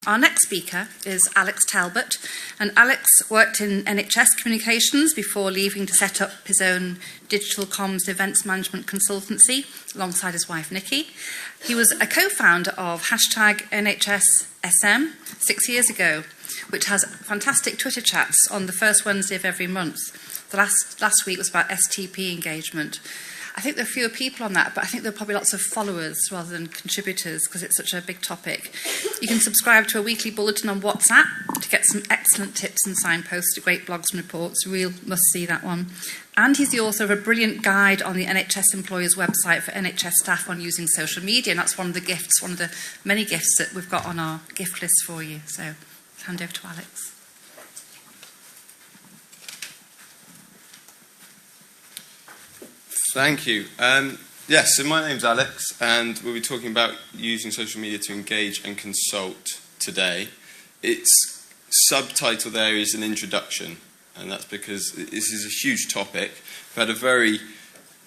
Our next speaker is Alex Talbott, and Alex worked in NHS communications before leaving to set up his own digital comms events management consultancy alongside his wife Nikki. He was a co-founder of #NHSSM 6 years ago, which has fantastic Twitter chats on the first Wednesday of every month. The last week was about STP engagement. I think there are fewer people on that, but I think there are probably lots of followers rather than contributors because it's such a big topic. You can subscribe to a weekly bulletin on WhatsApp to get some excellent tips and signposts to great blogs and reports. Real must see that one. And he's the author of a brilliant guide on the NHS employers website for NHS staff on using social media, and that's one of the gifts, one of the many gifts that we've got on our gift list for you. So I'll hand over to Alex. Thank you. Yes, so my name's Alex, and we'll be talking about using social media to engage and consult today. Its subtitle there is an introduction, and that's because this is a huge topic. We've had a very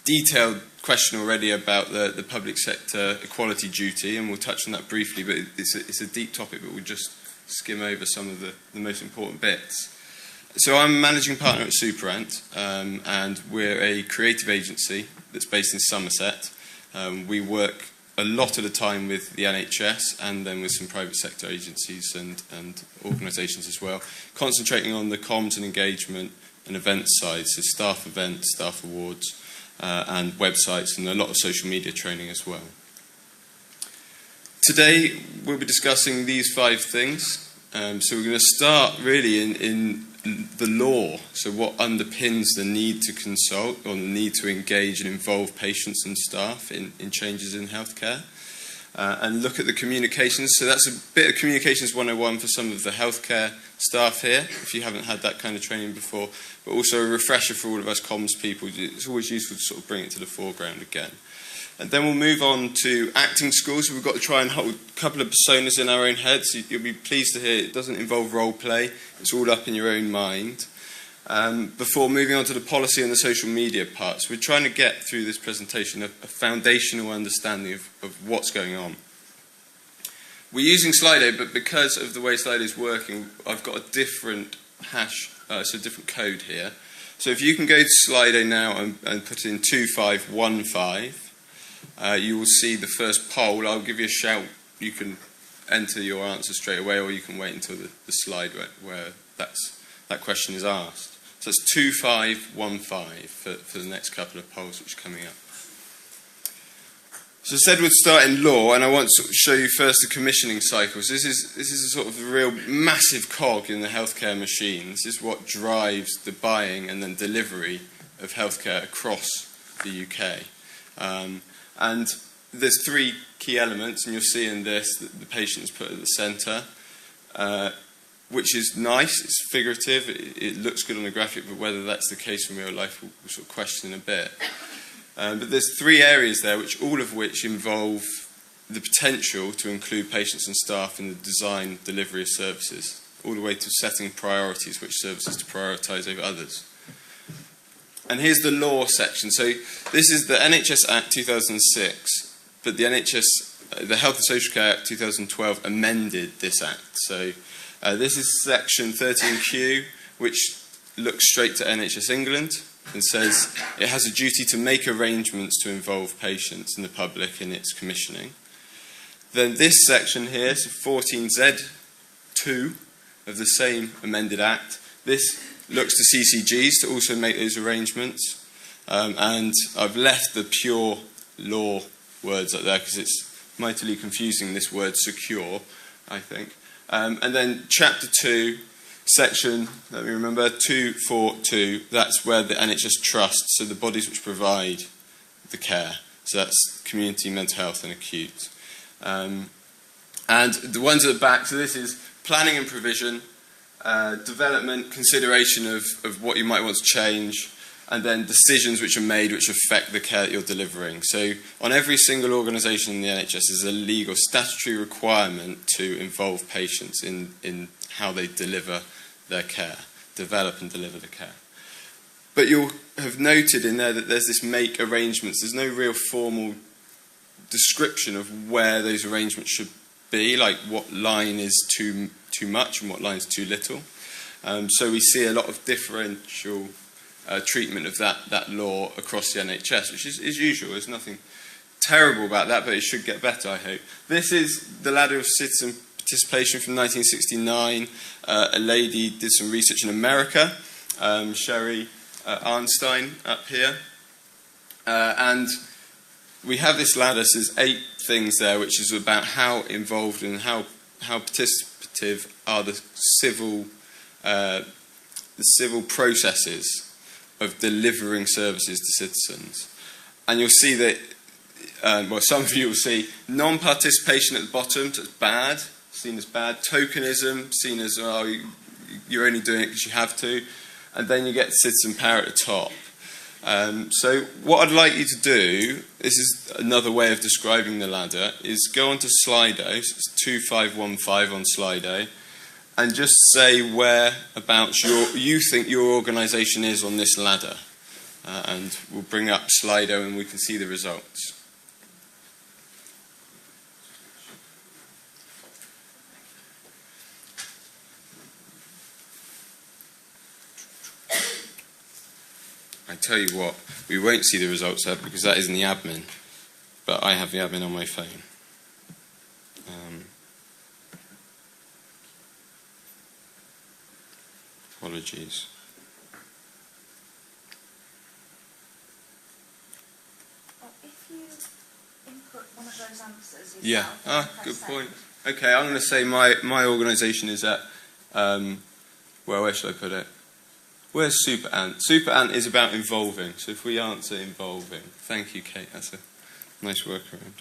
detailed question already about the public sector equality duty, and we'll touch on that briefly, but it's a deep topic, but we'll just skim over some of the most important bits. So I'm managing partner at Superant, and we're a creative agency that's based in Somerset. We work a lot of the time with the NHS and then with some private sector agencies and organisations as well, concentrating on the comms and engagement and events side, so staff events, staff awards, and websites, and a lot of social media training as well. Today we'll be discussing these 5 things. So we're going to start really in the law, so what underpins the need to consult or the need to engage and involve patients and staff in changes in healthcare, and look at the communications. So that's a bit of Communications 101 for some of the healthcare staff here, if you haven't had that kind of training before, but also a refresher for all of us comms people. It's always useful to sort of bring it to the foreground again. And then we'll move on to acting schools. So we've got to try and hold a couple of personas in our own heads. You'll be pleased to hear it doesn't involve role play. It's all up in your own mind. Before moving on to the policy and the social media parts, we're trying to get through this presentation a foundational understanding of what's going on. We're using Slido, but because of the way Slido is working, I've got a different hash, so a different code here. So if you can go to Slido now and put in 2515, you will see the first poll. I'll give you a shout. You can enter your answer straight away, or you can wait until the slide where that question is asked. So it's 2515 for the next couple of polls which are coming up. So I said we'd start in law, and I want to show you first the commissioning cycles. This is a sort of a real massive cog in the healthcare machine. This is what drives the buying and then delivery of healthcare across the UK. And there's 3 key elements, and you'll see in this that the patient is put at the centre, which is nice. It's figurative. It looks good on the graphic, but whether that's the case in real life, we'll sort of question in a bit. But there's 3 areas there, all of which involve the potential to include patients and staff in the design, delivery of services, all the way to setting priorities, which services to prioritise over others. And here's the law section. So this is the NHS Act 2006, but the Health and Social Care Act 2012 amended this act. So this is section 13Q, which looks straight to NHS England and says it has a duty to make arrangements to involve patients and the public in its commissioning. Then this section here, so 14Z2 of the same amended act, this looks to CCGs to also make those arrangements, and I've left the pure law words up there because it's mightily confusing, this word secure, I think. And then chapter 2, section, let me remember, 242, that's where the NHS trusts, so the bodies which provide the care, so that's community, mental health and acute. And the ones at the back, so this is planning and provision, development, consideration of what you might want to change, and then decisions which are made which affect the care that you're delivering. So on every single organisation in the NHS is a legal statutory requirement to involve patients in how they deliver their care, develop and deliver the care. But you'll have noted in there that there's this make arrangements. There's no real formal description of where those arrangements should be, like what line is too much and what line is too little. So we see a lot of differential treatment of that law across the NHS, which is usual. There's nothing terrible about that, but it should get better, I hope. This is the ladder of citizen participation from 1969. A lady did some research in America, Sherry Arnstein up here. And we have this ladder, so there's 8 things there, which is about how involved and how participative are the civil processes of delivering services to citizens. And you'll see that, well, some of you will see non-participation at the bottom, so it's bad, seen as bad. Tokenism, seen as, oh, you're only doing it because you have to. And then you get citizen power at the top. So what I'd like you to do, this is another way of describing the ladder, is go onto Slido, so it's 2515 on Slido, and just say whereabouts you think your organisation is on this ladder. And we'll bring up Slido and we can see the results. I tell you what, we won't see the results there because that isn't the admin, but I have the admin on my phone. Apologies. If you input one of those answers, Good point. Okay, I'm going to say my organisation is at, where should I put it? Where's Super Ant? Super Ant is about involving, so if we answer involving. Thank you, Kate, that's a nice workaround.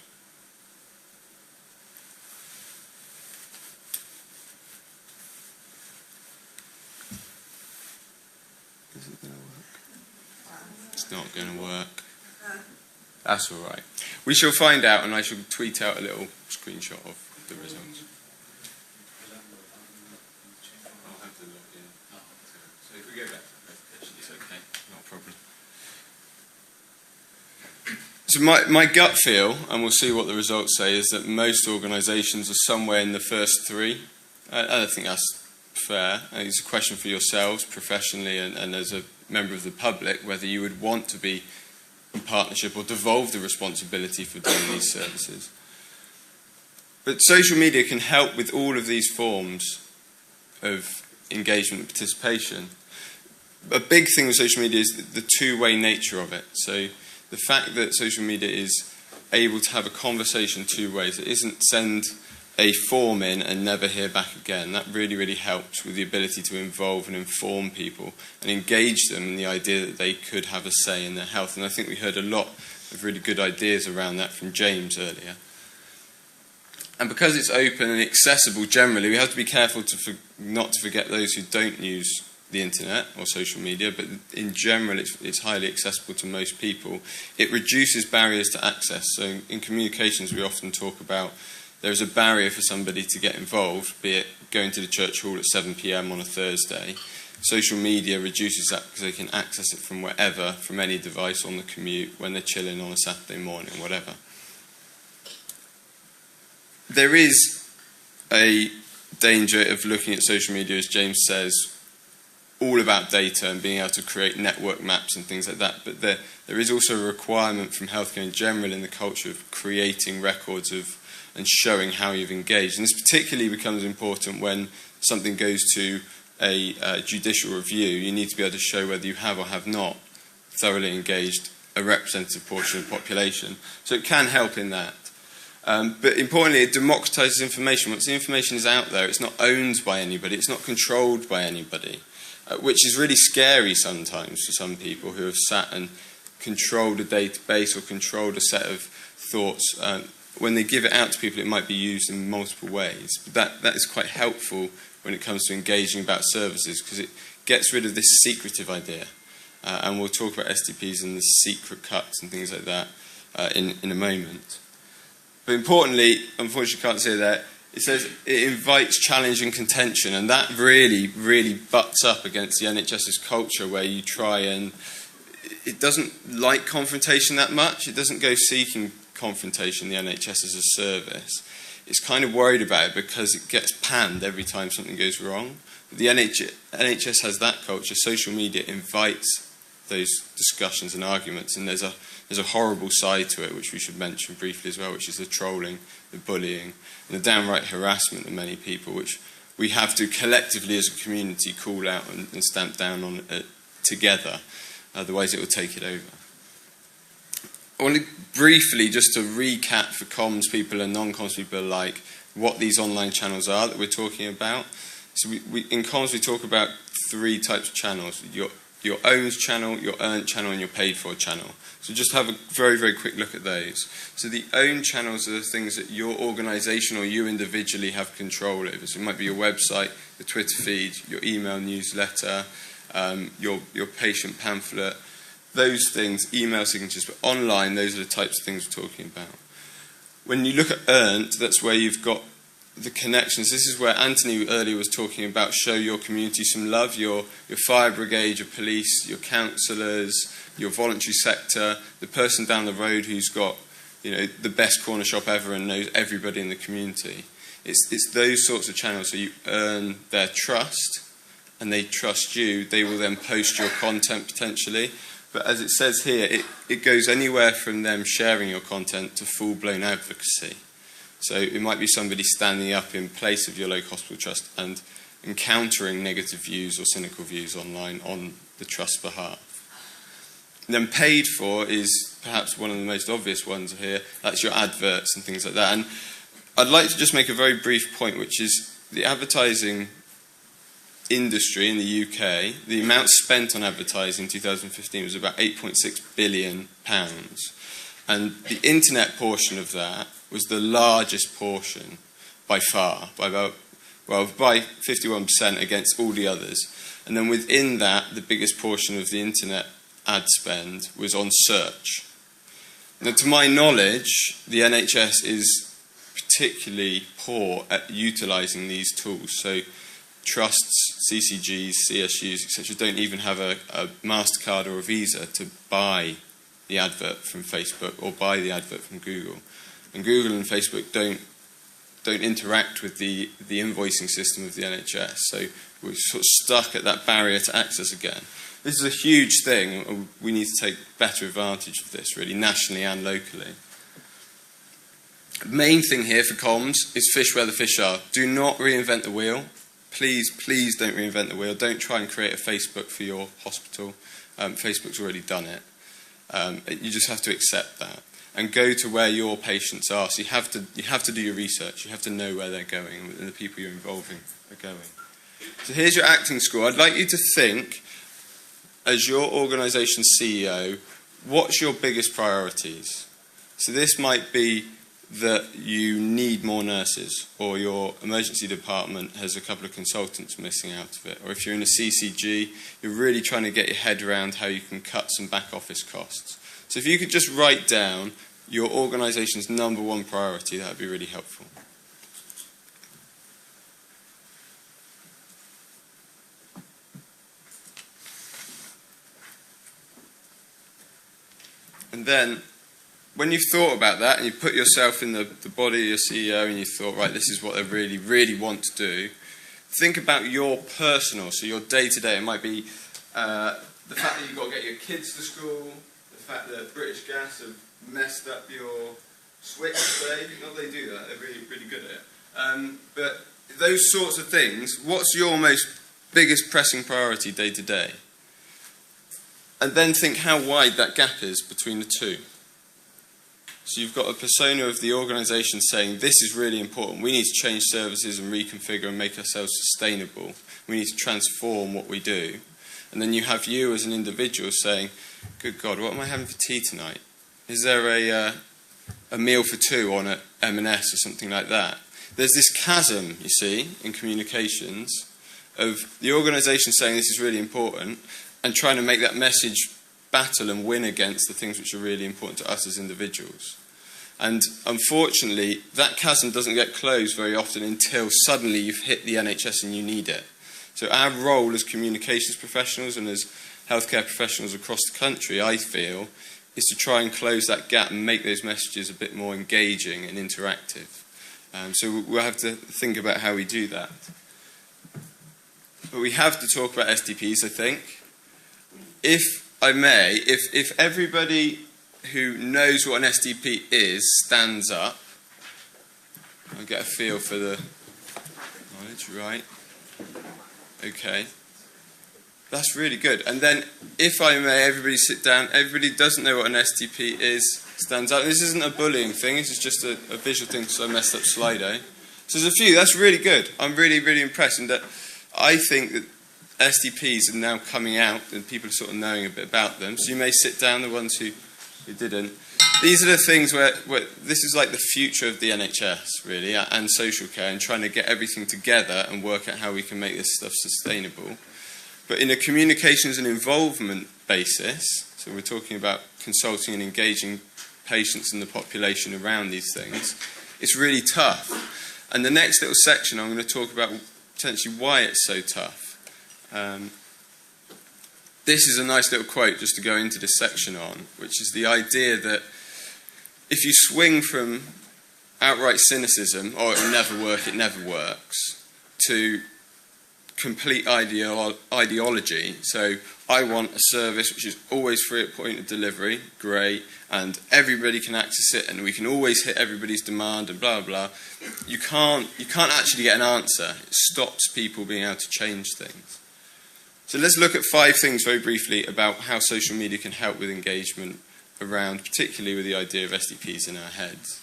Is it going to work? It's not going to work. That's all right. We shall find out, and I shall tweet out a little screenshot of the results. I'll have to log in. So if we go back to the presentation, it's okay. Not a problem. So my gut feel, and we'll see what the results say, is that most organisations are somewhere in the first 3. I think that's fair. I think it's a question for yourselves professionally and as a member of the public whether you would want to be in partnership or devolve the responsibility for doing these services. But social media can help with all of these forms of engagement and participation. A big thing with social media is the two-way nature of it. So the fact that social media is able to have a conversation 2 ways, it isn't send a form in and never hear back again. That really, really helps with the ability to involve and inform people and engage them in the idea that they could have a say in their health. And I think we heard a lot of really good ideas around that from James earlier. And because it's open and accessible generally, we have to be careful not to forget those who don't use the internet or social media, but in general it's highly accessible to most people. It reduces barriers to access. So in communications we often talk about there's a barrier for somebody to get involved, be it going to the church hall at 7 p.m. on a Thursday. Social media reduces that because they can access it from wherever, from any device on the commute, when they're chilling on a Saturday morning, whatever. There is a danger of looking at social media, as James says, all about data and being able to create network maps and things like that, but there is also a requirement from healthcare in general in the culture of creating records of and showing how you've engaged. And this particularly becomes important when something goes to a judicial review. You need to be able to show whether you have or have not thoroughly engaged a representative portion of the population. So it can help in that. But importantly, it democratises information. Once the information is out there, it's not owned by anybody, it's not controlled by anybody, which is really scary sometimes for some people who have sat and controlled a database or controlled a set of thoughts. When they give it out to people, it might be used in multiple ways. But that is quite helpful when it comes to engaging about services, because it gets rid of this secretive idea. And we'll talk about STPs and the secret cuts and things like that in a moment. But importantly, unfortunately can't say that, it says it invites challenge and contention, and that really, really butts up against the NHS's culture where you try and... It doesn't like confrontation that much. It doesn't go seeking confrontation, the NHS as a service. it's kind of worried about it because it gets panned every time something goes wrong. But the NHS has that culture. Social media invites those discussions and arguments, and there's a horrible side to it, which we should mention briefly as well, which is the trolling, the bullying, and the downright harassment of many people, which we have to collectively as a community call out and stamp down on together. Otherwise it will take it over. I want to briefly, just to recap for comms people and non-comms people alike, what these online channels are that we're talking about. So in comms we talk about 3 types of channels: your own channel, your earned channel, and your paid for channel. So just have a very, very quick look at those. So the own channels are the things that your organisation or you individually have control over. So it might be your website, your Twitter feed, your email newsletter, your patient pamphlet, those things, email signatures. But online, those are the types of things we're talking about. When you look at earned, that's where you've got the connections. This is where Anthony earlier was talking about show your community some love, your fire brigade, your police, your councillors, your voluntary sector, the person down the road who's got, you know, the best corner shop ever and knows everybody in the community. It's those sorts of channels, so you earn their trust and they trust you. They will then post your content potentially. But as it says here, it goes anywhere from them sharing your content to full-blown advocacy. So it might be somebody standing up in place of your local hospital trust and encountering negative views or cynical views online on the trust's behalf. And then paid for is perhaps one of the most obvious ones here. That's your adverts and things like that. And I'd like to just make a very brief point, which is the advertising industry in the UK, the amount spent on advertising in 2015 was about £8.6 billion. And the internet portion of that was the largest portion by far, by 51% against all the others. And then within that, the biggest portion of the internet ad spend was on search. Now, to my knowledge, the NHS is particularly poor at utilising these tools. So trusts, CCGs, CSUs, etc., don't even have a MasterCard or a Visa to buy the advert from Facebook or buy the advert from Google. And Google and Facebook don't interact with the invoicing system of the NHS. So we're sort of stuck at that barrier to access again. This is a huge thing, and we need to take better advantage of this, really, nationally and locally. The main thing here for comms is fish where the fish are. Do not reinvent the wheel. Please, please don't reinvent the wheel. Don't try and create a Facebook for your hospital. Facebook's already done it. You just have to accept that and go to where your patients are. So you have to do your research. You have to know where they're going and the people you're involving are going. So here's your acting score. I'd like you to think, as your organisation's CEO, what's your biggest priorities? So this might be that you need more nurses, or your emergency department has a couple of consultants missing out of it, or if you're in a CCG, you're really trying to get your head around how you can cut some back office costs. So if you could just write down your organisation's #1 priority, that would be really helpful. And then, when you've thought about that and you put yourself in the body of your CEO and you thought, right, this is what I really, really want to do, think about your personal, so your day-to-day. It might be the fact that you've got to get your kids to school, the fact that British Gas have messed up your switch today. Not they do that, they're really, really good at it. But those sorts of things, what's your most biggest pressing priority day-to-day? And then think how wide that gap is between the two. So you've got a persona of the organisation saying, this is really important, we need to change services and reconfigure and make ourselves sustainable, we need to transform what we do. And then you have you as an individual saying, good God, what am I having for tea tonight? Is there a meal for two on at M&S or something like that? There's this chasm, you see, in communications of the organisation saying this is really important and trying to make that message battle and win against the things which are really important to us as individuals. And unfortunately, that chasm doesn't get closed very often until suddenly you've hit the NHS and you need it. So our role as communications professionals and as healthcare professionals across the country, I feel, is to try and close that gap and make those messages a bit more engaging and interactive. So we'll have to think about how we do that. But we have to talk about STPs, I think. If I may, if everybody who knows what an STP is stands up, I'll get a feel for the knowledge, right? Okay. That's really good. And then, if I may, everybody sit down. Everybody doesn't know what an STP is, stands up. This isn't a bullying thing, this is just a visual thing, so I messed up Slido. So there's a few, that's really good. I'm really, really impressed. And that I think that STPs are now coming out and people are sort of knowing a bit about them. So you may sit down, the ones who didn't. These are the things where this is like the future of the NHS, really, and social care, and trying to get everything together and work out how we can make this stuff sustainable. But in a communications and involvement basis, so we're talking about consulting and engaging patients and the population around these things, it's really tough. And the next little section, I'm going to talk about potentially why it's so tough. This is a nice little quote just to go into this section on, which is the idea that if you swing from outright cynicism, or it will never work, it never works, to complete ideology, so I want a service which is always free at point of delivery, great, and everybody can access it, and we can always hit everybody's demand, and blah blah. You can't actually get an answer. It stops people being able to change things. So let's look at 5 things very briefly about how social media can help with engagement around, particularly with the idea of STPs in our heads.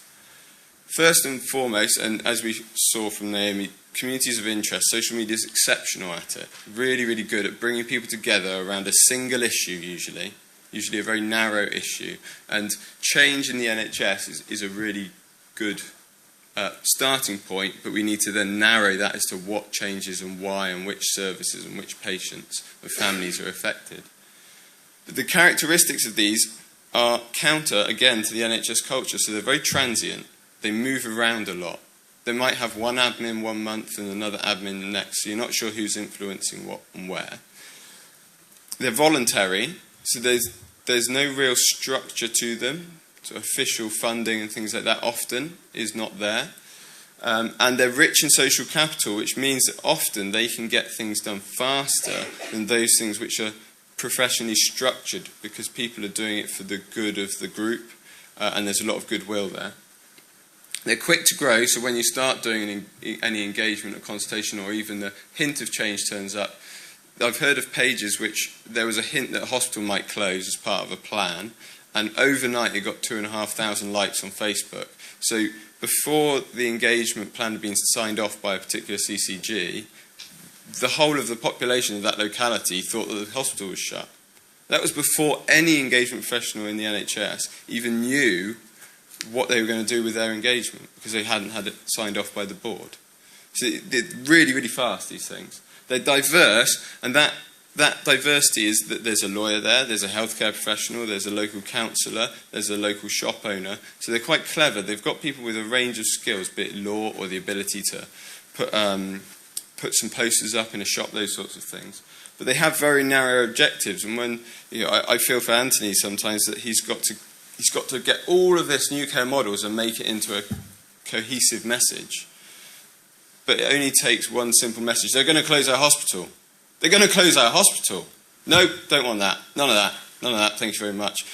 First and foremost, and as we saw from Naomi, communities of interest, social media is exceptional at it. Really, really good at bringing people together around a single issue, usually a very narrow issue. And change in the NHS is a really good starting point, but we need to then narrow that as to what changes and why and which services and which patients or families are affected. But the characteristics of these are counter, again, to the NHS culture, so they're very transient. They move around a lot. They might have one admin 1 month and another admin the next, so you're not sure who's influencing what and where. They're voluntary, so there's no real structure to them. So official funding and things like that often is not there. And they're rich in social capital, which means that often they can get things done faster than those things which are professionally structured, because people are doing it for the good of the group, and there's a lot of goodwill there. They're quick to grow, so when you start doing any engagement or consultation, or even the hint of change turns up, I've heard of pages which there was a hint that a hospital might close as part of a plan, and overnight it got 2,500 likes on Facebook. So before the engagement plan had been signed off by a particular CCG, the whole of the population of that locality thought that the hospital was shut. That was before any engagement professional in the NHS even knew what they were going to do with their engagement, because they hadn't had it signed off by the board. So they're really, really fast, these things. They're diverse, and that diversity is that there's a lawyer there, there's a healthcare professional, there's a local counsellor, there's a local shop owner. So they're quite clever. They've got people with a range of skills, be it law or the ability to put some posters up in a shop, those sorts of things. But they have very narrow objectives. And when I feel for Anthony sometimes that he's got to get all of this new care models and make it into a cohesive message. But it only takes one simple message. They're going to close our hospital. They're going to close our hospital. No, don't want that. None of that. None of that. Thank you very much.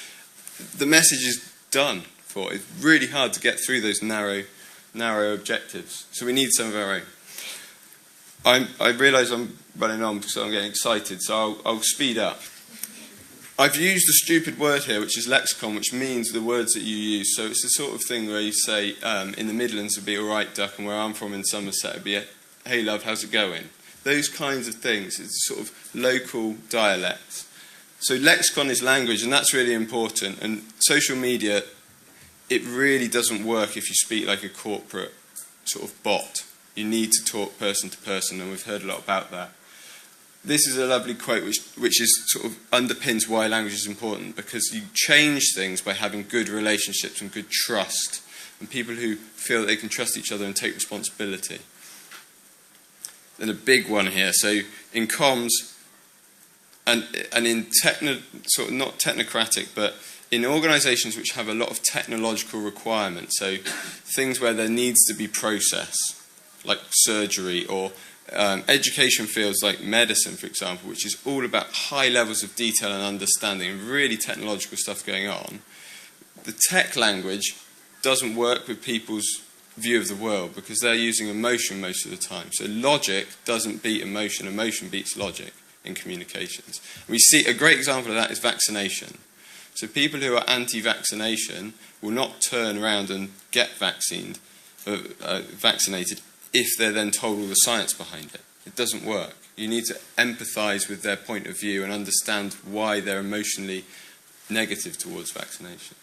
The message is done for. It's really hard to get through those narrow objectives. So we need some of our own. I realise I'm running on, so I'm getting excited. So I'll speed up. I've used a stupid word here, which is lexicon, which means the words that you use. So it's the sort of thing where you say, in the Midlands it would be all right, duck, and where I'm from in Somerset it would be, hey love, how's it going? Those kinds of things. It's sort of local dialect. So lexicon is language, and that's really important. And social media, it really doesn't work if you speak like a corporate sort of bot. You need to talk person to person, and we've heard a lot about that. This is a lovely quote which is sort of underpins why language is important, because you change things by having good relationships and good trust, and people who feel that they can trust each other and take responsibility. Then a big one here. So in comms and in sort of not technocratic, but in organisations which have a lot of technological requirements, so things where there needs to be process, like surgery, or education fields like medicine, for example, which is all about high levels of detail and understanding, and really technological stuff going on, the tech language doesn't work with people's view of the world because they're using emotion most of the time. So logic doesn't beat emotion, emotion beats logic in communications. And we see a great example of that is vaccination. So people who are anti-vaccination will not turn around and get vaccinated if they're then told all the science behind it. It doesn't work. You need to empathise with their point of view and understand why they're emotionally negative towards vaccination.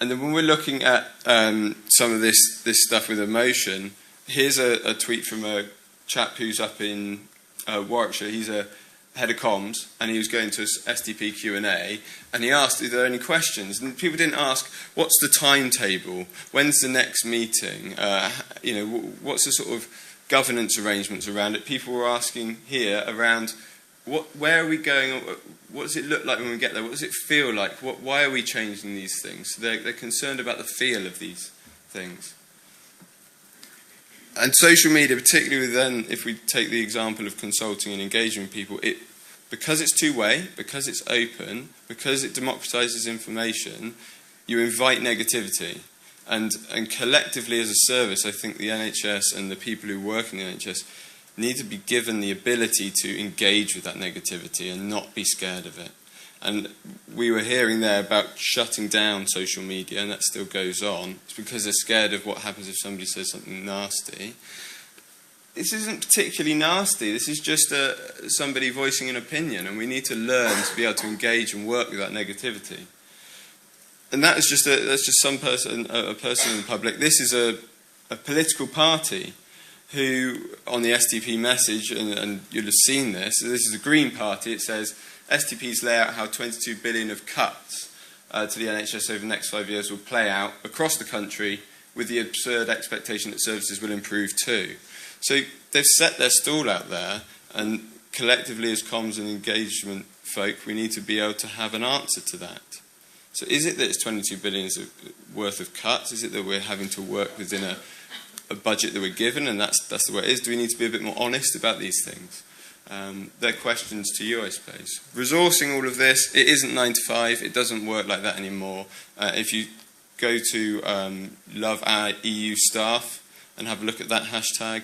And then when we're looking at some of this stuff with emotion, here's a tweet from a chap who's up in Warwickshire. He's a head of comms, and he was going to SDP Q&A, and he asked, are there any questions? And people didn't ask, what's the timetable? When's the next meeting? What's the sort of governance arrangements around it? People were asking here around, where are we going? What does it look like when we get there? What does it feel like? Why are we changing these things? So they're concerned about the feel of these things. And social media, particularly then, if we take the example of consulting and engaging with people, because it's two-way, because it's open, because it democratises information, you invite negativity. And collectively as a service, I think the NHS and the people who work in the NHS need to be given the ability to engage with that negativity and not be scared of it. And we were hearing there about shutting down social media, and that still goes on. It's because they're scared of what happens if somebody says something nasty. This isn't particularly nasty. This is just somebody voicing an opinion, and we need to learn to be able to engage and work with that negativity. And that's just some person, a person in the public. This is a political party who, on the SDP message, and you'll have seen this, so this is a Green Party. It says, STPs lay out how 22 billion of cuts to the NHS over the next 5 years will play out across the country, with the absurd expectation that services will improve too. So they've set their stall out there, and collectively as comms and engagement folk, we need to be able to have an answer to that. So is it that it's 22 billion worth of cuts? Is it that we're having to work within a budget that we're given, and that's the way it is? Do we need to be a bit more honest about these things? They're questions to you, I suppose. Resourcing all of this, it isn't 9 to 5. It doesn't work like that anymore. If you go to Love Our EU Staff and have a look at that hashtag,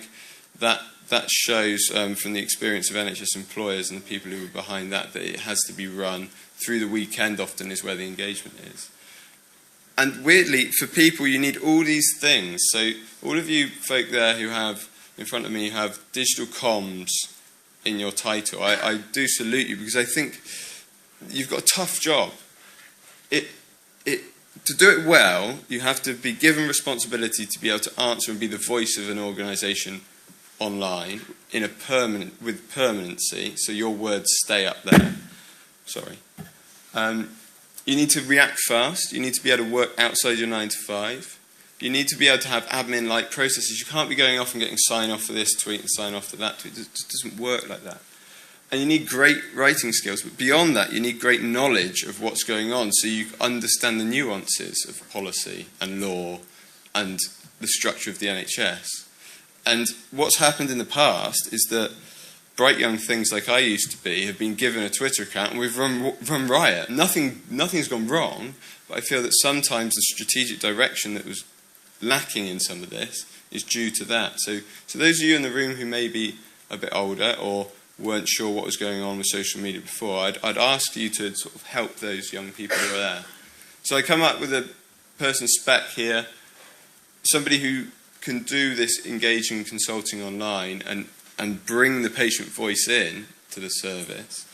that shows from the experience of NHS employers and the people who are behind that it has to be run through the weekend. Often is where the engagement is. And weirdly, for people, you need all these things. So all of you folk there who have, in front of me, have digital comms in your title. I do salute you, because I think you've got a tough job. To do it well, you have to be given responsibility to be able to answer and be the voice of an organisation online with permanency, so your words stay up there. Sorry. You need to react fast. You need to be able to work outside your 9 to 5. You need to be able to have admin-like processes. You can't be going off and getting sign-off for this tweet and sign-off for that tweet. It just doesn't work like that. And you need great writing skills. But beyond that, you need great knowledge of what's going on, so you understand the nuances of policy and law and the structure of the NHS. And what's happened in the past is that bright young things like I used to be have been given a Twitter account, and we've run riot. Nothing's gone wrong, but I feel that sometimes the strategic direction that was lacking in some of this is due to that. So those of you in the room who may be a bit older or weren't sure what was going on with social media before, I'd ask you to sort of help those young people who are there. So I come up with a person spec here, somebody who can do this engaging consulting online and bring the patient voice in to the service.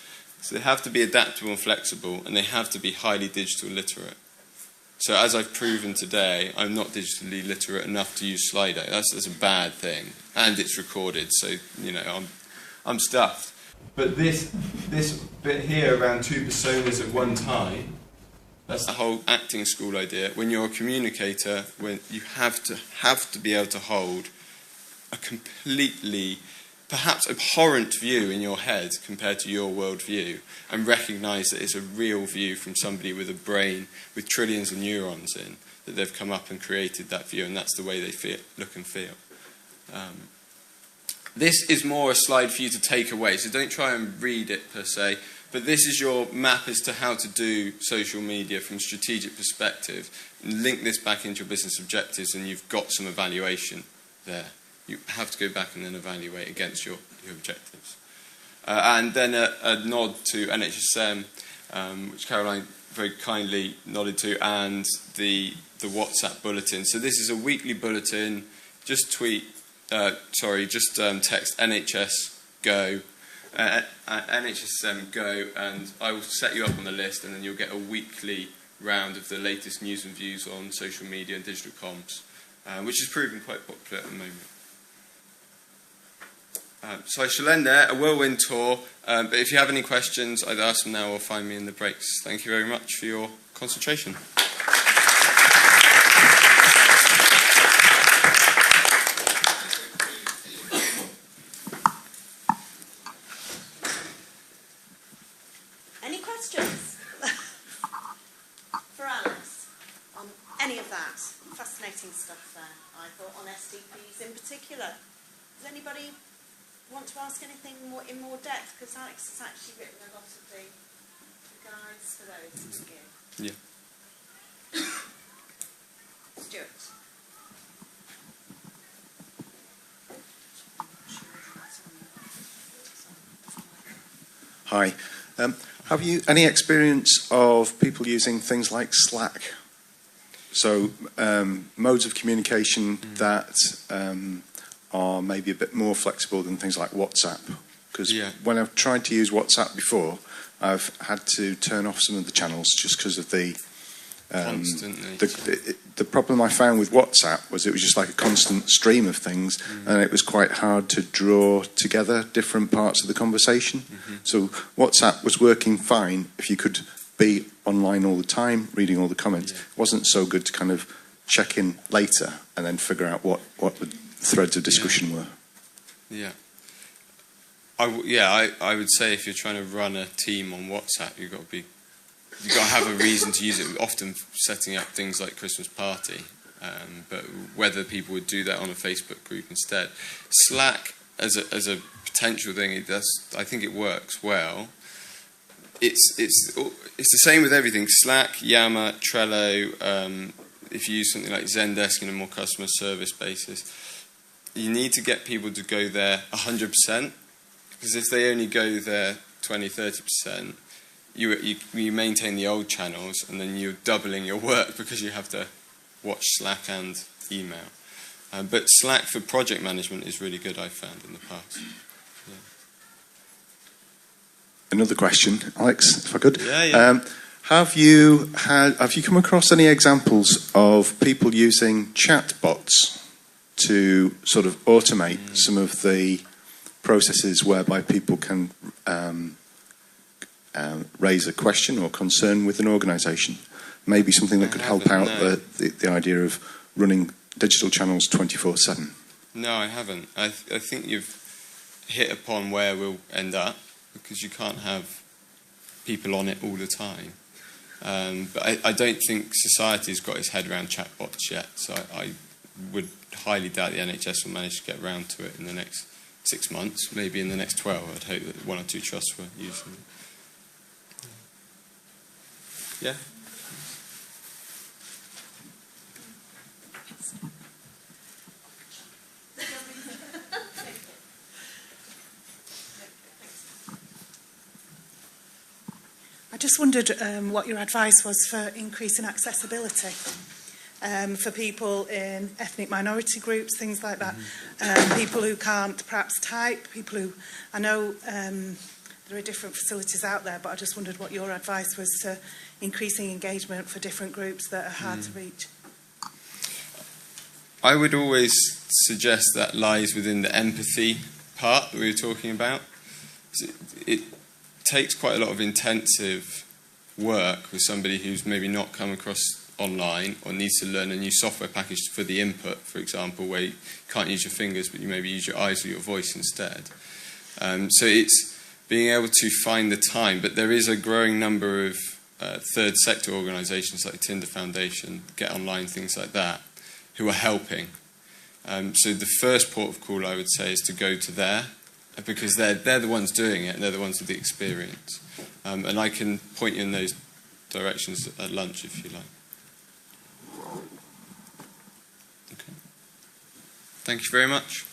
So they have to be adaptable and flexible, and they have to be highly digital literate. So as I've proven today, I'm not digitally literate enough to use Slido. That's a bad thing, and it's recorded, so I'm stuffed. But this bit here around 2 personas at one time, that's the whole acting school idea. When you're a communicator, when you have to be able to hold a completely perhaps abhorrent view in your head compared to your worldview, and recognise that it's a real view from somebody with a brain with trillions of neurons in, that they've come up and created that view, and that's the way they feel, look and feel. This is more a slide for you to take away, so don't try and read it per se, but this is your map as to how to do social media from a strategic perspective. And link this back into your business objectives, and you've got some evaluation there. You have to go back and then evaluate against your objectives. And then a nod to NHSM, which Caroline very kindly nodded to, and the WhatsApp bulletin. So this is a weekly bulletin. Just text NHS Go, NHSM Go, and I will set you up on the list, and then you'll get a weekly round of the latest news and views on social media and digital comms, which is proving quite popular at the moment. So I shall end there, a whirlwind tour, but if you have any questions, either ask them now or find me in the breaks. Thank you very much for your concentration. Any questions for Alex on any of that? Fascinating stuff there, I thought, on SDPs in particular. Does anybody want to ask anything in more depth? Because Alex has actually written a lot of the guides for those, haven't you? Yeah. Stuart. Hi. Have you any experience of people using things like Slack? So modes of communication that are maybe a bit more flexible than things like WhatsApp. Because when I've tried to use WhatsApp before, I've had to turn off some of the channels just because of the the problem I found with WhatsApp was it was just like a constant stream of things, and it was quite hard to draw together different parts of the conversation. So WhatsApp was working fine if you could be online all the time, reading all the comments. It wasn't so good to kind of check in later and then figure out what the threads of discussion were. Yeah. I would say if you're trying to run a team on WhatsApp, you've got to have a reason to use it. Often setting up things like Christmas party, but whether people would do that on a Facebook group instead. Slack as a potential thing, I think it works well. It's the same with everything. Slack, Yammer, Trello. If you use something like Zendesk in a more customer service basis, you need to get people to go there 100%. Because if they only go there 20-30%, you maintain the old channels, and then you're doubling your work because you have to watch Slack and email. But Slack for project management is really good, I've found in the past. Yeah. Another question, Alex, if I could. Yeah. Have you come across any examples of people using chatbots to sort of automate some of the processes whereby people can raise a question or concern with an organisation? Maybe something that could help out the idea of running digital channels 24/7. No, I haven't. I think you've hit upon where we'll end up, because you can't have people on it all the time. But I don't think society's got its head around chatbots yet, so I would highly doubt the NHS will manage to get around to it in the next 6 months, maybe in the next 12. I'd hope that 1 or 2 trusts were using it. Yeah? I just wondered what your advice was for increasing accessibility for people in ethnic minority groups, things like that. People who can't perhaps type, people who... I know there are different facilities out there, but I just wondered what your advice was to increasing engagement for different groups that are hard to reach. I would always suggest that lies within the empathy part that we were talking about. It takes quite a lot of intensive work with somebody who's maybe not come across online or needs to learn a new software package for the input, for example, where you can't use your fingers but you maybe use your eyes or your voice instead. So it's being able to find the time, but there is a growing number of third sector organisations like Tinder Foundation, Get Online, things like that, who are helping. So the first port of call I would say is to go to there, because they're the ones doing it and they're the ones with the experience. And I can point you in those directions at lunch if you like. Okay. Thank you very much.